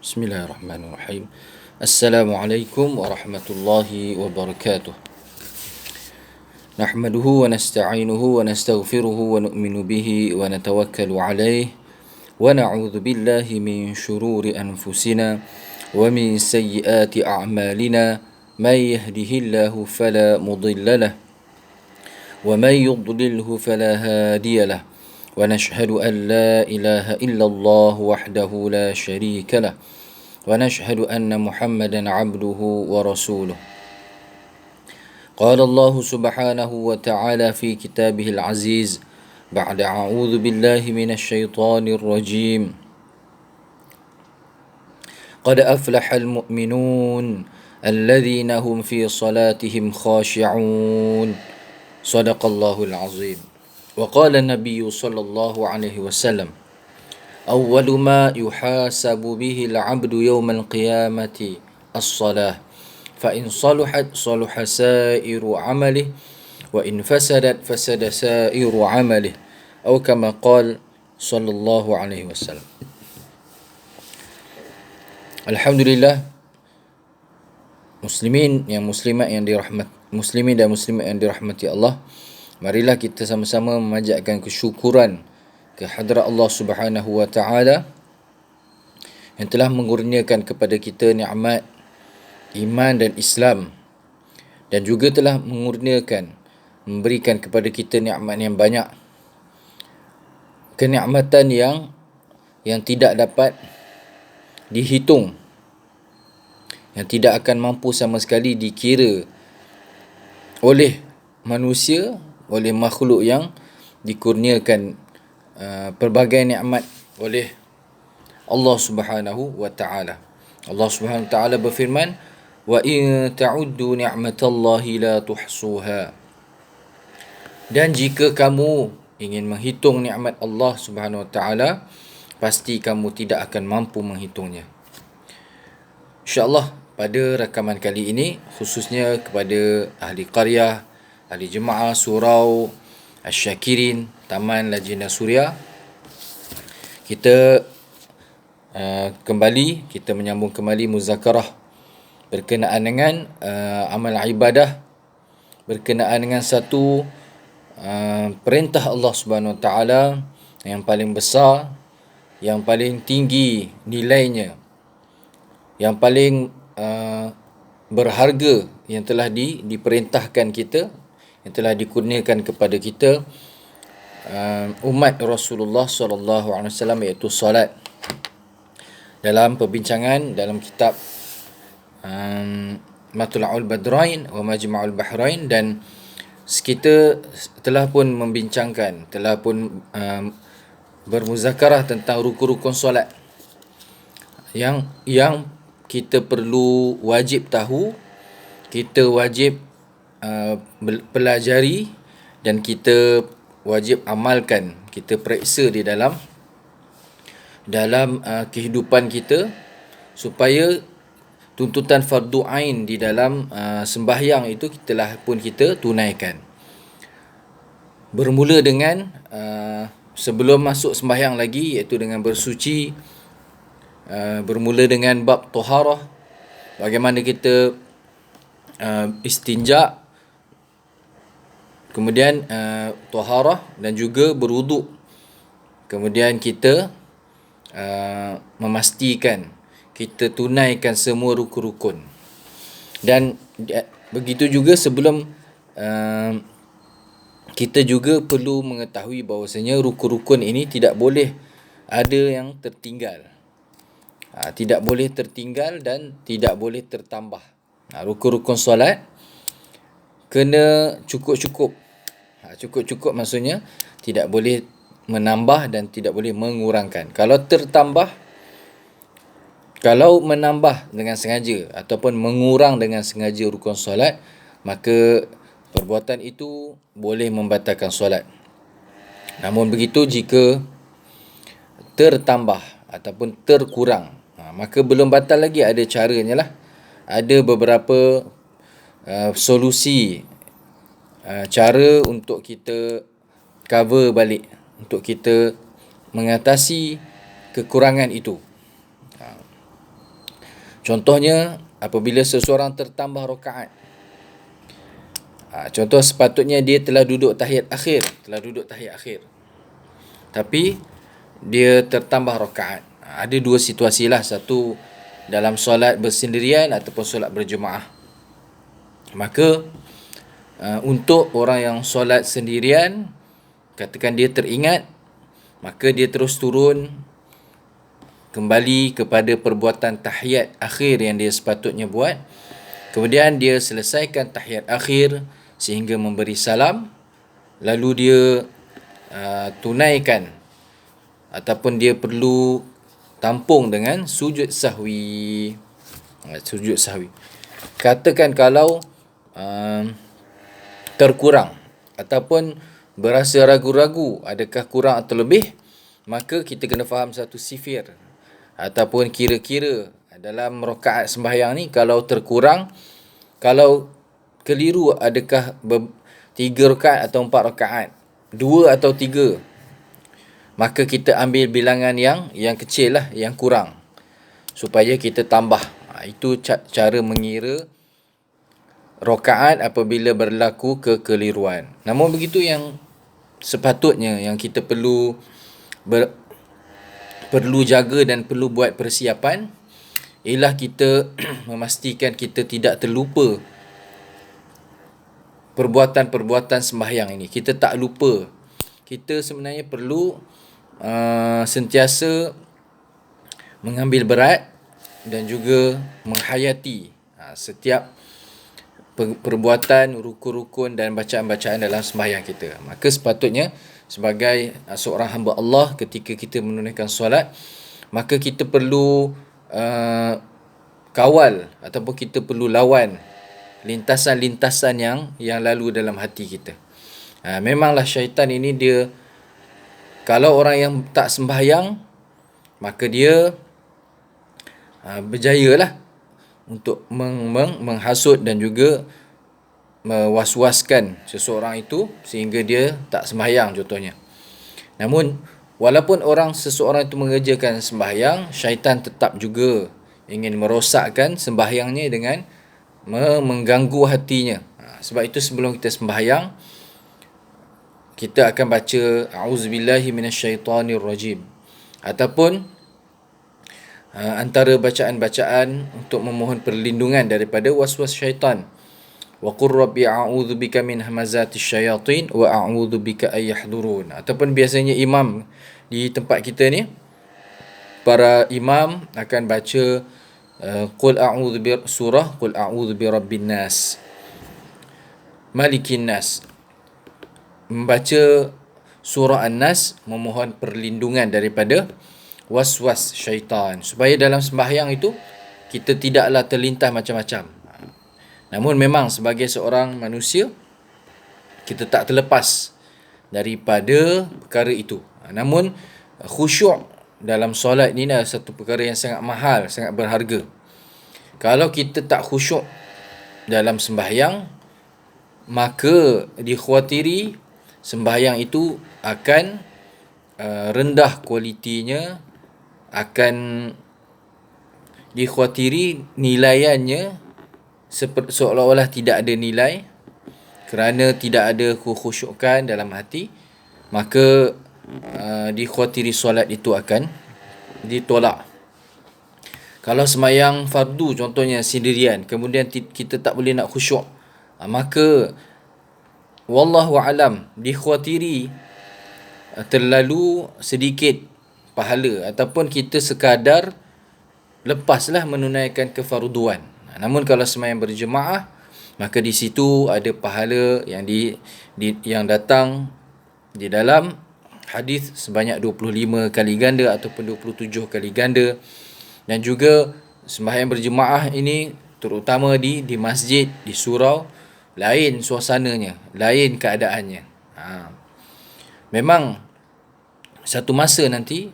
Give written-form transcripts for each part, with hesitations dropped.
Bismillahirrahmanirrahim. Assalamualaikum warahmatullahi wabarakatuh. Nahmaduhu wa nasta'inuhu wa nastaghfiruhu wa nu'minu bihi wa natawakkalu alayh wa na'udzu billahi min shururi anfusina wa min sayyiati a'malina may yahdihillahu fala mudilla lahu wa may yudlilhu fala hadiya lahu wa nashhadu an la ilaha illallah wahdahu la sharika lahu ونشهد أن محمدا عبده ورسوله قال الله سبحانه وتعالى في كتابه العزيز بعد أعوذ بالله من الشيطان الرجيم قد أفلح المؤمنون الذين هم في صلاتهم خاشعون صدق الله العظيم وقال النبي صلى الله عليه وسلم أول ما يحاسب به العبد يوم القيامة الصلاة فإن صلحت صلح سائر عمله وإن فسدت فسد سائر عمله أو كما قال صلى الله عليه وسلم. Alhamdulillah, muslimin dan muslimat yang dirahmati Allah, marilah kita sama-sama memanjatkan kesyukuran kehadrat Allah Subhanahu wa taala yang telah mengurniakan kepada kita nikmat iman dan Islam, dan juga telah memberikan kepada kita nikmat yang banyak, kenikmatan yang tidak dapat dihitung, yang tidak akan mampu sama sekali dikira oleh manusia, oleh makhluk yang dikurniakan pelbagai nikmat oleh Allah Subhanahu wa taala. Allah Subhanahu wa taala berfirman, "Wa in ta'uddu ni'matallahi la tuhsuha." Dan jika kamu ingin menghitung nikmat Allah Subhanahu wa taala, pasti kamu tidak akan mampu menghitungnya. InsyaAllah pada rakaman kali ini, khususnya kepada ahli qaryah, ahli jemaah surau Asy-Syakirin, Taman Lajnah Suria, kita menyambung kembali muzakarah berkenaan dengan amal ibadah, berkenaan dengan satu perintah Allah Subhanahu Wa Taala yang paling besar, yang paling tinggi nilainya, yang paling berharga, yang telah diperintahkan kita, yang telah dikurniakan kepada kita umat Rasulullah sallallahu alaihi wasallam, iaitu solat. Dalam perbincangan dalam kitab Matla'ul Badrain wa Majma'ul Bahrain, dan kita telah pun membincangkan, telah pun bermuzakarah tentang rukun-rukun solat yang kita perlu wajib tahu, kita wajib pelajari, dan kita wajib amalkan, kita periksa di dalam kehidupan kita, supaya tuntutan fardu ain di dalam sembahyang itu kita tunaikan. Bermula dengan sebelum masuk sembahyang lagi, iaitu dengan bersuci, bermula dengan bab taharah, bagaimana kita istinja, kemudian taharah dan juga berwuduk. Kemudian kita memastikan kita tunaikan semua rukun-rukun. Dan begitu juga sebelum kita juga perlu mengetahui bahawasanya rukun-rukun ini tidak boleh ada yang tertinggal. Tidak boleh tertinggal dan tidak boleh tertambah. Rukun-rukun solat kena cukup-cukup. Cukup-cukup maksudnya tidak boleh menambah dan tidak boleh mengurangkan. Kalau menambah dengan sengaja ataupun mengurang dengan sengaja rukun solat, maka perbuatan itu boleh membatalkan solat. Namun begitu jika tertambah ataupun terkurang, maka belum batal lagi, ada caranya lah. Ada beberapa solusi, cara untuk kita cover balik, untuk kita mengatasi kekurangan itu. Contohnya apabila seseorang tertambah rakaat. Contoh sepatutnya dia telah duduk tahiyat akhir. Tapi dia tertambah rakaat. Ada dua situasi lah. Satu dalam solat bersendirian ataupun solat berjemaah. Maka untuk orang yang solat sendirian, katakan dia teringat, maka dia terus turun kembali kepada perbuatan tahiyat akhir yang dia sepatutnya buat. Kemudian dia selesaikan tahiyat akhir sehingga memberi salam, lalu dia tunaikan ataupun dia perlu tampung dengan sujud sahwi. Katakan kalau terkurang ataupun berasa ragu-ragu adakah kurang atau lebih, maka kita kena faham satu sifir ataupun kira-kira dalam rakaat sembahyang ni. Kalau terkurang, kalau keliru adakah 3 rakaat atau 4 rakaat, 2 atau 3, maka kita ambil bilangan yang kecil lah, yang kurang, supaya kita tambah. Itu cara mengira rakaat apabila berlaku kekeliruan. Namun begitu yang sepatutnya yang kita perlu jaga dan perlu buat persiapan ialah kita memastikan kita tidak terlupa perbuatan-perbuatan sembahyang ini. Kita tak lupa. Kita sebenarnya perlu sentiasa mengambil berat dan juga menghayati setiap perbuatan, rukun-rukun dan bacaan-bacaan dalam sembahyang kita. Maka sepatutnya sebagai seorang hamba Allah, ketika kita menunaikan solat, maka kita perlu kawal ataupun kita perlu lawan lintasan-lintasan yang lalu dalam hati kita. Memanglah syaitan ini dia, kalau orang yang tak sembahyang, maka dia berjayalah untuk menghasut dan juga mewaswaskan seseorang itu sehingga dia tak sembahyang contohnya. Namun walaupun seseorang itu mengerjakan sembahyang, syaitan tetap juga ingin merosakkan sembahyangnya dengan mengganggu hatinya. Sebab itu sebelum kita sembahyang, kita akan baca a'udzubillahi minasyaitonirrajim, ataupun antara bacaan-bacaan untuk memohon perlindungan daripada waswas syaitan. Wa qur rabbi a'udzubika min hamazatis syayatin wa a'udzubika ay yahdurun. Ataupun biasanya imam di tempat kita ni, para imam akan baca qul a'udzu bi surah qul a'udzu bi rabbin nas malikin nas, membaca surah An-Nas, memohon perlindungan daripada waswas syaitan, supaya dalam sembahyang itu kita tidaklah terlintas macam-macam. Namun memang sebagai seorang manusia, kita tak terlepas daripada perkara itu. Namun khusyuk dalam solat ni adalah satu perkara yang sangat mahal, sangat berharga. Kalau kita tak khusyuk dalam sembahyang, maka dikhawatiri sembahyang itu akan rendah kualitinya, akan dikhawatiri nilaiannya seolah-olah tidak ada nilai kerana tidak ada kekhusyukan dalam hati. Maka dikhawatiri solat itu akan ditolak. Kalau sembahyang fardu contohnya sendirian, kemudian kita tak boleh nak khusyuk, maka wallahu alam dikhawatiri terlalu sedikit pahala, ataupun kita sekadar lepaslah menunaikan kefarduan. Namun kalau sembahyang berjemaah, maka di situ ada pahala yang datang di dalam hadis sebanyak 25 kali ganda ataupun 27 kali ganda. Dan juga sembahyang berjemaah ini terutama di masjid, di surau, lain suasananya, lain keadaannya. Memang satu masa nanti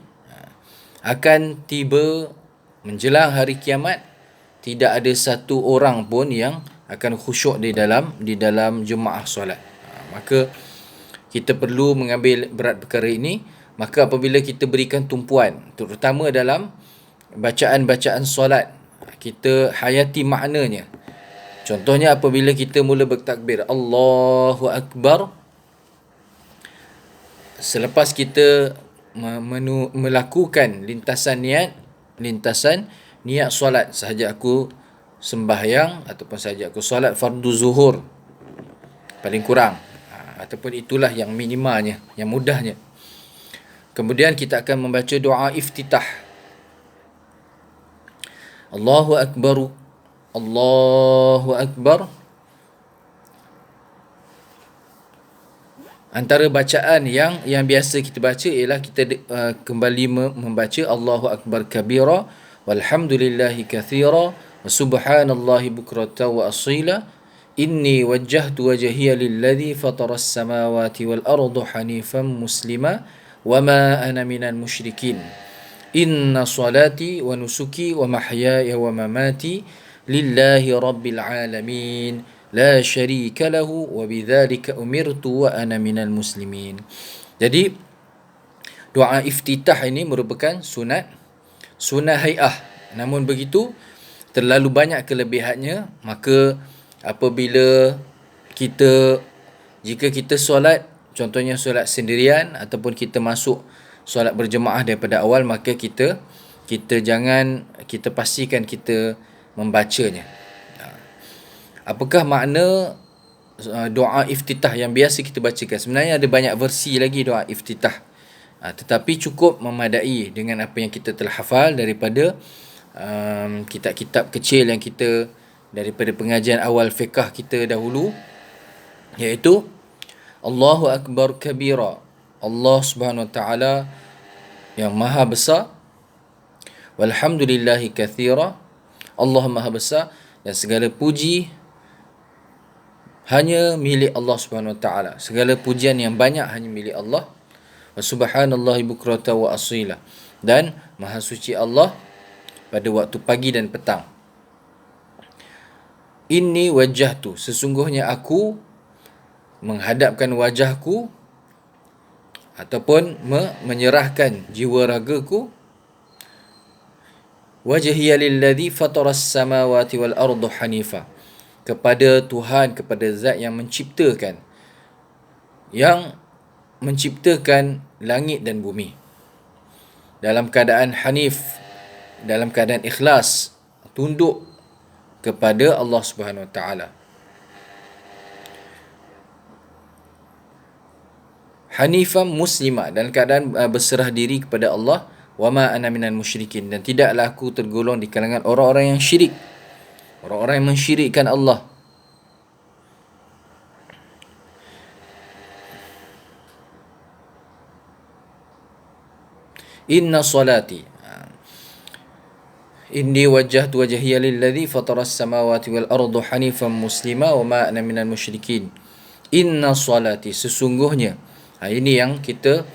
akan tiba menjelang hari kiamat, tidak ada satu orang pun yang akan khusyuk di dalam jemaah solat. Maka kita perlu mengambil berat perkara ini. Maka apabila kita berikan tumpuan, terutama dalam bacaan-bacaan solat, kita hayati maknanya. Contohnya apabila kita mula bertakbir Allahu Akbar, selepas kita melakukan lintasan niat solat, sahaja aku sembahyang ataupun sahaja aku solat fardu zuhur paling kurang, ataupun itulah yang minimanya, yang mudahnya. Kemudian kita akan membaca doa iftitah. Allahu Akbar, Allahu Akbar. Antara bacaan yang biasa kita baca ialah kita kembali membaca Allahu Akbar kabira walhamdulillahi kathira wa subhanallahi bukrata wa asila. Inni wajjahtu wajhiya lilladzi fataras samawati wal arda hanifan muslima wa ma ana minal musyrikin. Inna salati wa nusuki wa mahyaya wa mamati lillahi rabbil alamin la syarika lahu wa bidzalika umirtu wa ana minal muslimin. Jadi doa iftitah ini merupakan sunat hai'ah. Namun begitu terlalu banyak kelebihannya, maka apabila jika kita solat, contohnya solat sendirian ataupun kita masuk solat berjemaah daripada awal, maka kita pastikan kita membacanya. Apakah makna doa iftitah yang biasa kita bacakan? Sebenarnya ada banyak versi lagi doa iftitah, tetapi cukup memadai dengan apa yang kita telah hafal daripada kitab-kitab kecil yang kita, daripada pengajian awal fiqh kita dahulu, iaitu Allahu Akbar kabira, Allah Subhanahu Wa Taala yang maha besar, walhamdulillahi kathira, Allah maha besar dan segala puji hanya milik Allah Subhanahu Wa Taala. Segala pujian yang banyak hanya milik Allah. Wa subhanallahi bukrata wa asila, dan maha suci Allah pada waktu pagi dan petang. Inni wajjahtu, sesungguhnya aku menghadapkan wajahku ataupun menyerahkan jiwa ragaku, wajhiya lilladzi fataras samawati wal arda hanifa, kepada Tuhan, kepada zat yang menciptakan langit dan bumi, dalam keadaan hanif, dalam keadaan ikhlas, tunduk kepada Allah Subhanahu Wa Taala. Hanifan muslimah, dalam keadaan berserah diri kepada Allah. Wa ma ana minal musyrikin, dan tidaklah aku tergolong di kalangan orang-orang yang syirik, orang-orang yang mensyirikkan Allah. Inna salati, inni wajjahtu wajhiya lilladzi fataras samawati wal arda hanifan muslima wa ma ana minal musyrikin. Inna salati, sesungguhnya, ini yang kita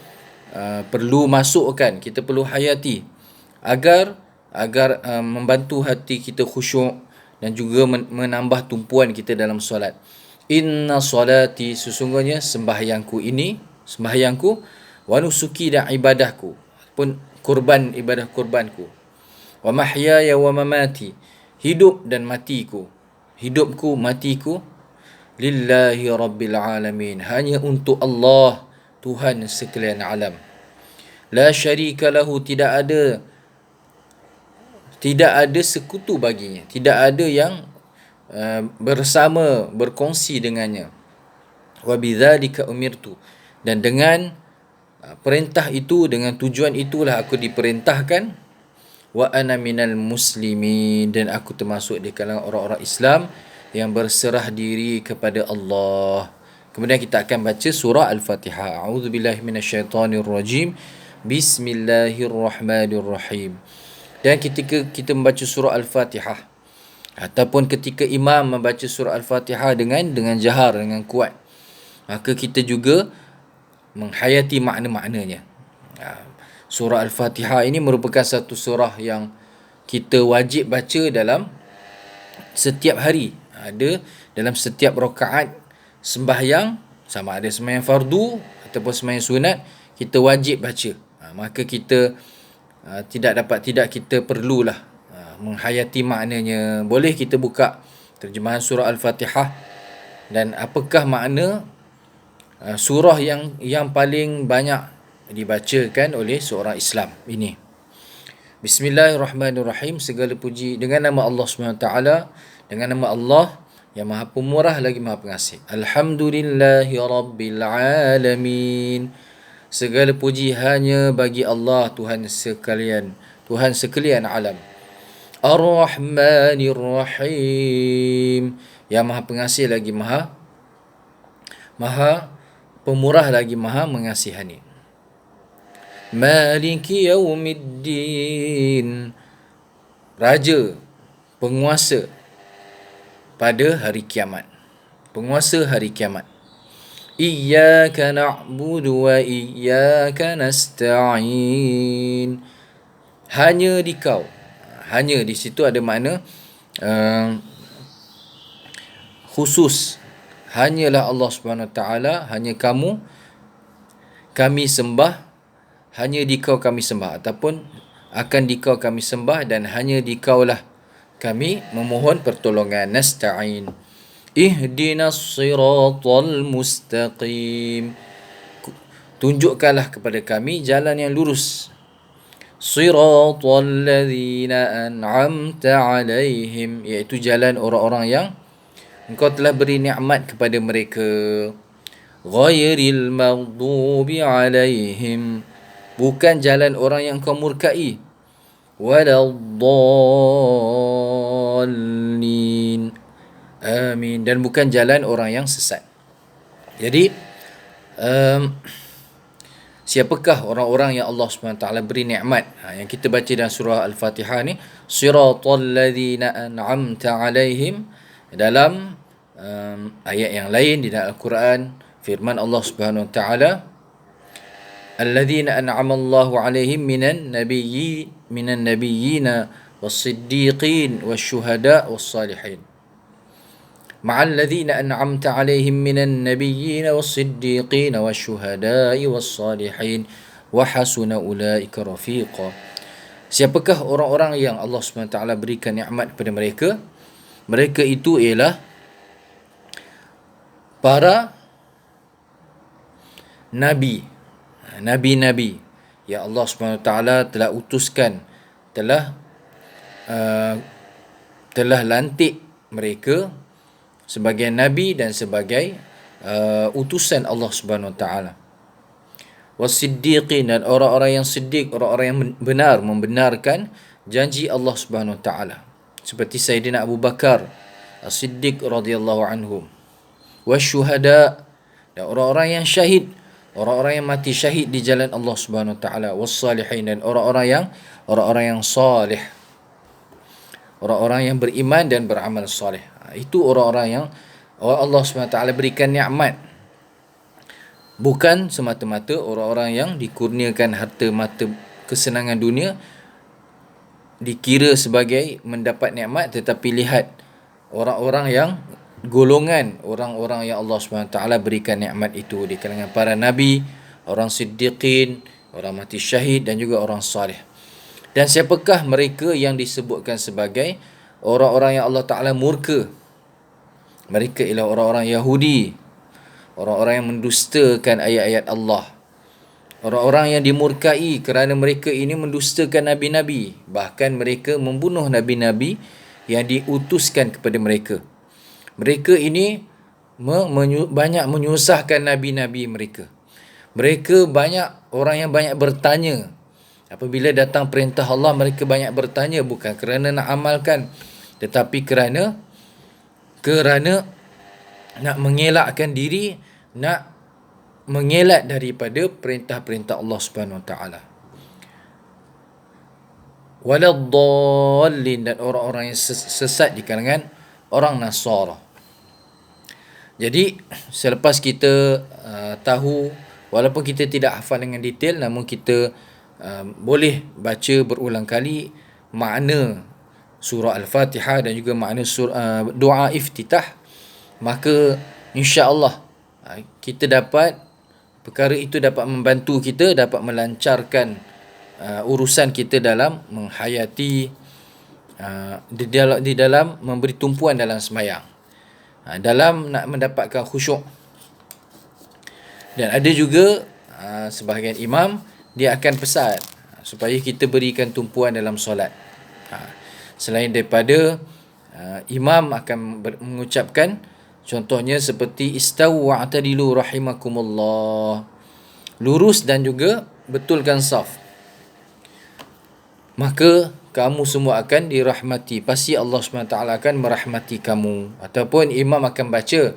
perlu masukkan, kita perlu hayati agar membantu hati kita khusyuk dan juga menambah tumpuan kita dalam solat. Inna salati, sesungguhnya sembahyangku, wa nusuki, dan ibadahku pun ibadah kurbanku, wa mahyaya wa mamati, hidupku, matiku, lillahi rabbil alamin, hanya untuk Allah, Tuhan sekalian alam. La syarika lahu, tidak ada sekutu baginya, tidak ada yang berkongsi dengannya. Wa bidzalika umirtu, dan dengan perintah itu, dengan tujuan itulah aku diperintahkan. Wa ana minal muslimin, dan aku termasuk di kalangan orang-orang Islam yang berserah diri kepada Allah. Kemudian kita akan baca surah Al-Fatihah. A'udzubillahi minasyaitonirrajim. Bismillahirrahmanirrahim. Dan ketika kita membaca surah Al-Fatihah, ataupun ketika imam membaca surah Al-Fatihah dengan jahar, dengan kuat, maka kita juga menghayati makna-maknanya. Surah Al-Fatihah ini merupakan satu surah yang kita wajib baca dalam setiap hari. Ada dalam setiap rakaat sembahyang, sama ada sembahyang fardu ataupun sembahyang sunat, kita wajib baca. Maka kita tidak perlulah menghayati maknanya. Boleh kita buka terjemahan surah Al-Fatihah dan apakah makna surah yang paling banyak dibacakan oleh seorang Islam ini. Bismillahirrahmanirrahim. Segala puji dengan nama Allah SWT, dengan nama Allah yang Maha Pemurah lagi Maha Pengasih. Alhamdulillahi Rabbil Alamin. Segala puji hanya bagi Allah, Tuhan sekalian alam. Ar-Rahmanir Rahim, yang Maha Pengasih lagi Maha Pemurah lagi Maha Mengasihani. Maliki Yaumiddin, Raja, penguasa pada hari kiamat. Penguasa hari kiamat. Iyyaka na'budu wa iyyaka nasta'in. Hanya di kau. Hanya di situ ada makna khusus. Hanyalah Allah SWT, hanya kamu kami sembah, hanya di kau kami sembah, ataupun akan di kau kami sembah dan hanya di kaulah kami memohon pertolongan. Nasta'in. Ihdinas siratal mustaqim. Tunjukkanlah kepada kami jalan yang lurus. Siratal ladzina an'amta alaihim, iaitu jalan orang-orang yang Engkau telah beri nikmat kepada mereka. Ghairil maghdubi alaihim, bukan jalan orang yang Engkau murkai. Waladdallin, amin, dan bukan jalan orang yang sesat. Jadi siapakah orang-orang yang Allah SWT beri nikmat? Yang kita baca dalam surah Al-Fatihah ni, siratal ladzina an'amta alaihim. Dalam ayat yang lain di dalam Al-Quran, firman Allah Subhanahu Wa Taala, alladzina an'ama Allahu alaihim minan nabiyyina was-siddiqin wasyuhada was-salihin. Ma'al ladzina an'amta alaihim minan nabiyyina was-siddiqin wasyuhada'i was-salihin wa hasuna ulaika rafiqa. Siapakah orang-orang yang Allah SWT berikan nikmat kepada mereka? Mereka itu ialah para nabi, nabi-nabi yang Allah SWT telah utuskan, telah lantik mereka sebagai nabi dan sebagai utusan Allah Subhanahu Wa Taala. Was-siddiqin, dan orang-orang yang siddiq, orang-orang yang benar, membenarkan janji Allah Subhanahu Wa Taala, seperti Sayyidina Abu Bakar As-Siddiq radhiyallahu anhu. Wasyuhada, dan orang-orang yang syahid, orang-orang yang mati syahid di jalan Allah Subhanahu Wa Taala. Was-salihin, dan orang-orang yang salih, orang-orang yang beriman dan beramal salih. Itu orang-orang yang Allah SWT berikan nikmat. Bukan semata-mata orang-orang yang dikurniakan harta mata kesenangan dunia dikira sebagai mendapat nikmat, tetapi lihat orang-orang yang golongan orang-orang yang Allah SWT berikan nikmat itu di kalangan para nabi, orang siddiqin, orang mati syahid dan juga orang salih. Dan siapakah mereka yang disebutkan sebagai orang-orang yang Allah Ta'ala murka? Mereka ialah orang-orang Yahudi, orang-orang yang mendustakan ayat-ayat Allah, orang-orang yang dimurkai kerana mereka ini mendustakan nabi-nabi. Bahkan mereka membunuh nabi-nabi yang diutuskan kepada mereka. Mereka ini banyak menyusahkan nabi-nabi mereka. Mereka orang yang banyak bertanya. Apabila datang perintah Allah, mereka banyak bertanya, bukan kerana nak amalkan, tetapi kerana nak mengelakkan diri, nak mengelak daripada perintah-perintah Allah Subhanahu Wa Taala. Waladdallin, dan orang-orang yang sesat di kalangan orang Nasara. Jadi selepas kita tahu, walaupun kita tidak hafal dengan detail, namun kita boleh baca berulang kali makna surah Al-Fatihah dan juga makna doa iftitah, maka insya-Allah perkara itu dapat membantu kita, dapat melancarkan urusan kita dalam menghayati di dalam memberi tumpuan dalam sembahyang, dalam nak mendapatkan khusyuk. Dan ada juga sebahagian imam dia akan pesan supaya kita berikan tumpuan dalam solat. Selain daripada imam akan mengucapkan, contohnya seperti istawu wa'tadilu rahimakumullah, lurus dan juga betulkan saf, maka kamu semua akan dirahmati, pasti Allah SWT akan merahmati kamu. Ataupun imam akan baca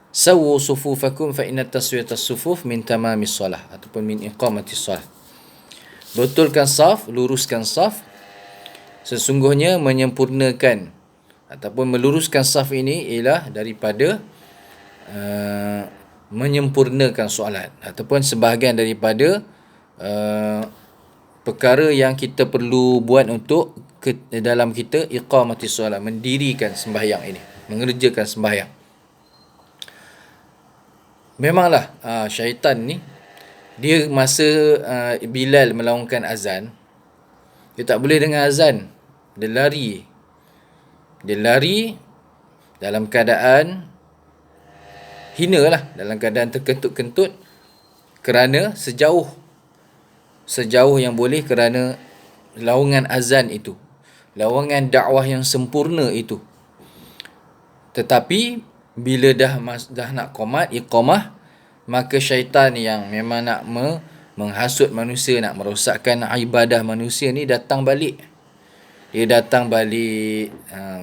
sawu sufufakum fa inna taswiyatas sufuf min tamamis salah, ataupun min iqamatis salah, betulkan saf, luruskan saf, sesungguhnya menyempurnakan ataupun meluruskan saf ini ialah daripada menyempurnakan solat, ataupun sebahagian daripada perkara yang kita perlu buat untuk dalam kita iqamati solat, mendirikan sembahyang ini, mengerjakan sembahyang. Memanglah syaitan ni, dia masa Bilal melaungkan azan, dia tak boleh dengar azan, dia lari dalam keadaan hina lah, dalam keadaan terkentut-kentut, kerana sejauh yang boleh, kerana laungan azan itu, laungan dakwah yang sempurna itu. Tetapi bila dah nak iqamah, maka syaitan yang memang nak menghasut manusia, nak merosakkan ibadah manusia ni datang balik. Dia datang balik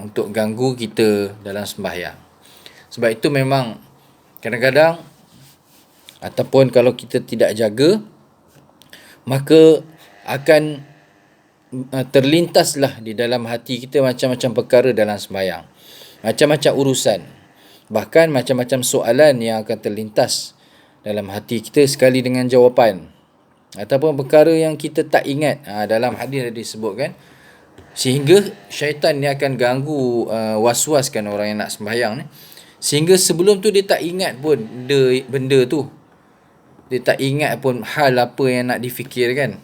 untuk ganggu kita dalam sembahyang. Sebab itu memang kadang-kadang, ataupun kalau kita tidak jaga, maka akan terlintaslah di dalam hati kita macam-macam perkara dalam sembahyang, macam-macam urusan, bahkan macam-macam soalan yang akan terlintas dalam hati kita sekali dengan jawapan, ataupun perkara yang kita tak ingat. Dalam hadis ada disebutkan, sehingga syaitan ni akan ganggu, was-waskan orang yang nak sembahyang ni, sehingga sebelum tu dia tak ingat pun benda tu, dia tak ingat pun hal apa yang nak difikirkan.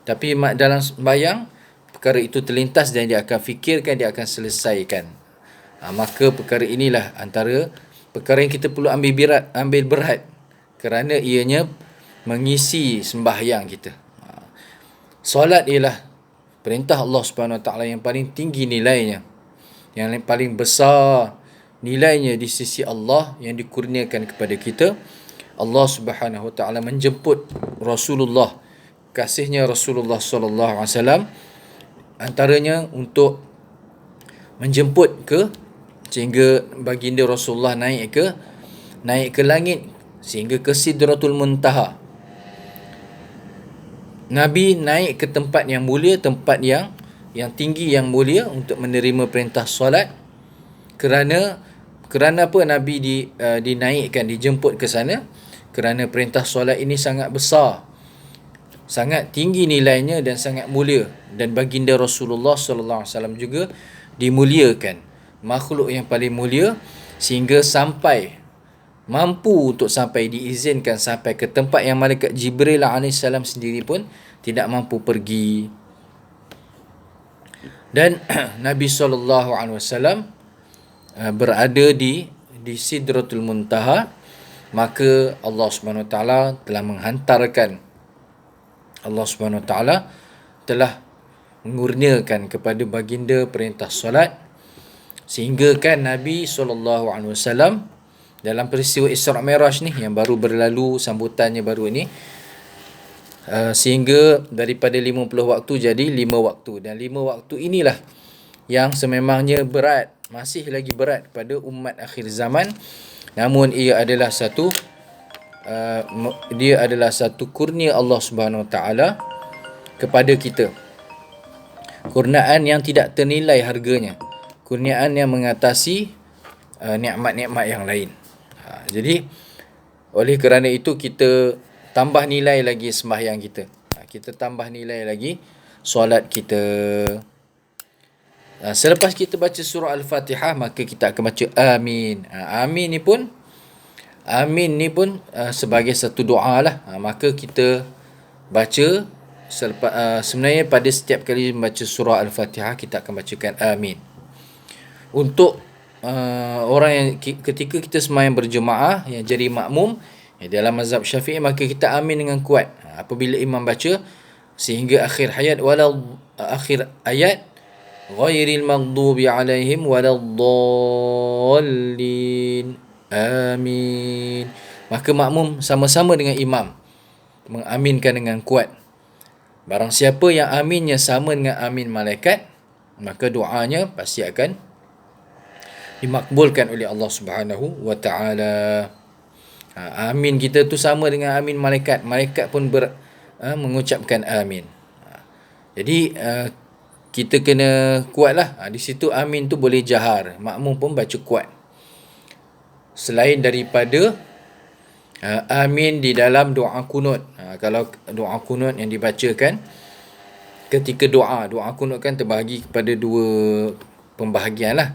Tapi dalam sembahyang, perkara itu terlintas dan dia akan fikirkan, dia akan selesaikan. Maka perkara inilah antara perkara yang kita perlu ambil berat, kerana ianya mengisi sembahyang kita. Solat ialah perintah Allah SWT yang paling tinggi nilainya, yang paling besar nilainya di sisi Allah yang dikurniakan kepada kita. Allah Subhanahu Wa Taala menjemput Rasulullah, kasihnya Rasulullah sallallahu alaihi wasallam, antaranya untuk menjemput sehingga baginda Rasulullah naik ke langit, sehingga ke Sidratul Muntaha. Nabi naik ke tempat yang mulia, tempat yang tinggi, yang mulia, untuk menerima perintah solat. Kerana apa Nabi dinaikkan, dijemput ke sana? Kerana perintah solat ini sangat besar, sangat tinggi nilainya dan sangat mulia. Dan baginda Rasulullah sallallahu alaihi wasallam juga dimuliakan, makhluk yang paling mulia, sehingga mampu untuk diizinkan sampai ke tempat yang malaikat Jibril alaihissalam sendiri pun tidak mampu pergi. Dan Nabi sallallahu alaihi wasallam berada di Sidratul Muntaha, maka Allah Subhanahu Wa Taala telah menghantarkan, Allah Subhanahu Wa Taala telah mengurniakan kepada baginda perintah solat, sehingga kan Nabi SAW dalam peristiwa Isra' Mi'raj ni yang baru berlalu, sambutannya baru ni, sehingga daripada 50 waktu jadi 5 waktu. Dan 5 waktu inilah yang sememangnya berat, masih lagi berat pada umat akhir zaman. Namun ia adalah satu kurnia Allah Subhanahu Wa Taala kepada kita. Kurniaan yang tidak ternilai harganya, kurniaan yang mengatasi nikmat-nikmat yang lain. Jadi oleh kerana itu kita tambah nilai lagi sembahyang kita. Kita tambah nilai lagi solat kita. Selepas kita baca surah Al-Fatihah, maka kita akan baca amin. Amin ni pun sebagai satu doa lah. Maka kita baca sebenarnya pada setiap kali membaca surah Al-Fatihah kita akan bacakan amin. Untuk orang yang ketika kita sembahyang berjemaah yang jadi makmum dalam mazhab Syafi'i, maka kita amin dengan kuat apabila imam baca sehingga akhir ayat ghairil maghdubi alaihim waladdallin amin, maka makmum sama-sama dengan imam mengaminkan dengan kuat. Barang siapa yang aminnya sama dengan amin malaikat, maka doanya pasti akan dimakbulkan oleh Allah Subhanahu wa taala. Amin kita tu sama dengan amin malaikat. Malaikat pun mengucapkan amin. Jadi kita kena kuatlah. Di situ amin tu boleh jahar, makmum pun baca kuat. Selain daripada amin di dalam doa kunut. Kalau doa kunut yang dibacakan ketika doa kunut kan terbahagi kepada dua pembahagian lah.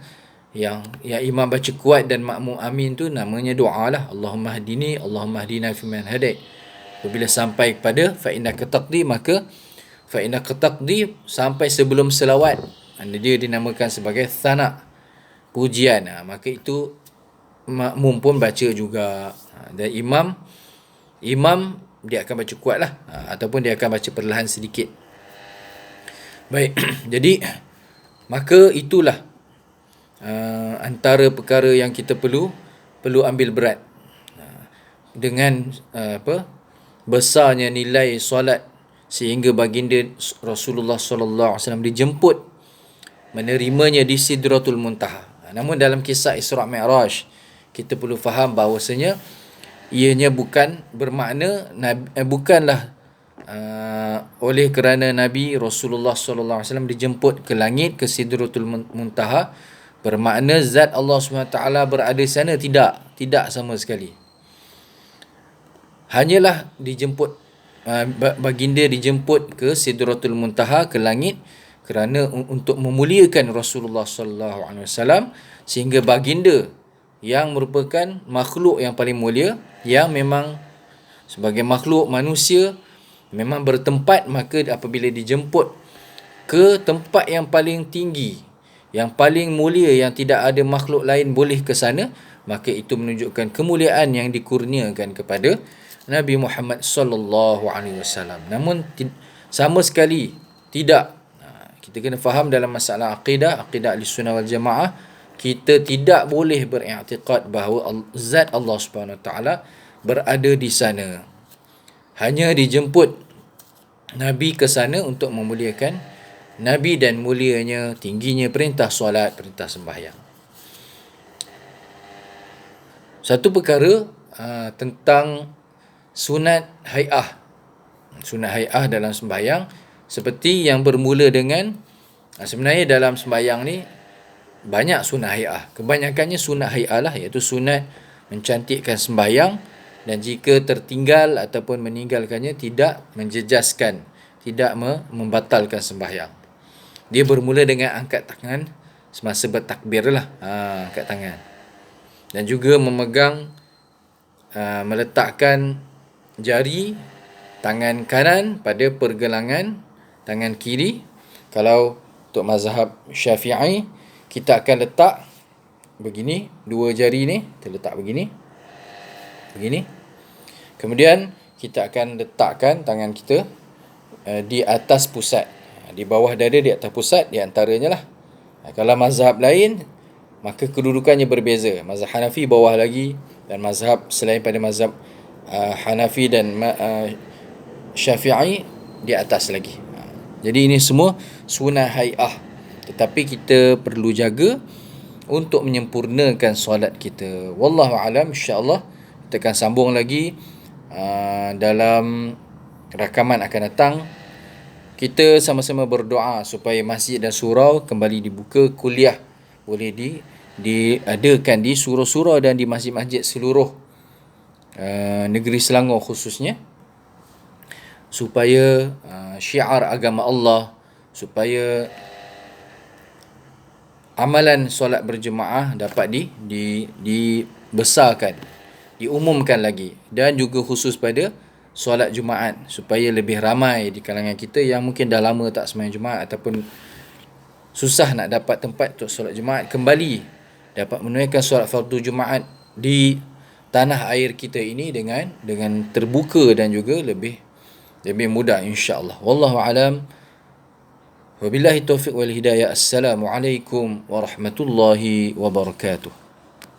Yang imam baca kuat dan makmum amin tu namanya doa lah. Allahumma hadini, Allahumma hadina fiman hadait. Apabila sampai kepada fa innaka taqdi, maka fa innaka taqdi sampai sebelum selawat, dia dinamakan sebagai thana, pujian. Maka itu makmum pun baca juga. Dan imam dia akan baca kuat lah, ataupun dia akan baca perlahan sedikit. Baik, jadi maka itulah antara perkara yang kita perlu ambil berat. Dengan besarnya nilai solat sehingga baginda Rasulullah sallallahu alaihi wasallam dijemput menerimanya di Sidratul Muntaha. Namun dalam kisah Isra' Mi'raj kita perlu faham bahawasanya ianya bukan bermakna bukanlah oleh kerana Nabi Rasulullah sallallahu alaihi wasallam dijemput ke langit, ke Sidratul Muntaha, bermakna zat Allah SWT berada di sana. Tidak sama sekali. Hanyalah dijemput, baginda dijemput ke Sidratul Muntaha, ke langit, kerana untuk memuliakan Rasulullah sallallahu alaihi wasallam, sehingga baginda yang merupakan makhluk yang paling mulia, yang memang sebagai makhluk manusia memang bertempat, maka apabila dijemput ke tempat yang paling tinggi, yang paling mulia, yang tidak ada makhluk lain boleh ke sana, maka itu menunjukkan kemuliaan yang dikurniakan kepada Nabi Muhammad sallallahu alaihi wasallam. Namun sama sekali tidak. Kita kena faham dalam masalah akidah Ahlussunnah wal Jamaah, kita tidak boleh beriktikad bahawa zat Allah Subhanahu Wa Taala berada di sana. Hanya dijemput Nabi ke sana untuk memuliakan Nabi dan mulianya, tingginya perintah solat, perintah sembahyang. Satu perkara tentang sunat hai'ah. Sunat hai'ah dalam sembahyang, seperti yang bermula dengan sebenarnya dalam sembahyang ni banyak sunat hai'ah. Kebanyakannya sunat hai'ah lah, iaitu sunat mencantikkan sembahyang, dan jika tertinggal ataupun meninggalkannya tidak menjejaskan, tidak membatalkan sembahyang. Dia bermula dengan angkat tangan semasa bertakbir lah, angkat tangan, dan juga memegang, meletakkan jari tangan kanan pada pergelangan tangan kiri. Kalau untuk mazhab Syafi'i, kita akan letak begini, dua jari ni kita letak begini. Kemudian kita akan letakkan tangan kita di atas pusat, di bawah dada, di atas pusat, di antaranya lah. Kalau mazhab lain, maka kedudukannya berbeza. Mazhab Hanafi bawah lagi, dan mazhab selain pada mazhab Hanafi dan Syafi'i di atas lagi. Jadi ini semua sunnah hai'ah, tetapi kita perlu jaga untuk menyempurnakan solat kita. Wallahu alam, insya-Allah kita akan sambung lagi dalam rakaman akan datang. Kita sama-sama berdoa supaya masjid dan surau kembali dibuka, kuliah boleh diadakan di surau-surau dan di masjid-masjid seluruh negeri Selangor khususnya, supaya syiar agama Allah, supaya amalan solat berjemaah dapat dibesarkan, diumumkan lagi, dan juga khusus pada solat Jumaat, supaya lebih ramai di kalangan kita yang mungkin dah lama tak sembahyang Jumaat ataupun susah nak dapat tempat untuk solat Jumaat, kembali dapat menunaikan solat fardu Jumaat di tanah air kita ini dengan terbuka dan juga lebih mudah, insya-Allah. Wallahu alam. Wabillahi taufiq wal hidayah. Assalamualaikum warahmatullahi wabarakatuh.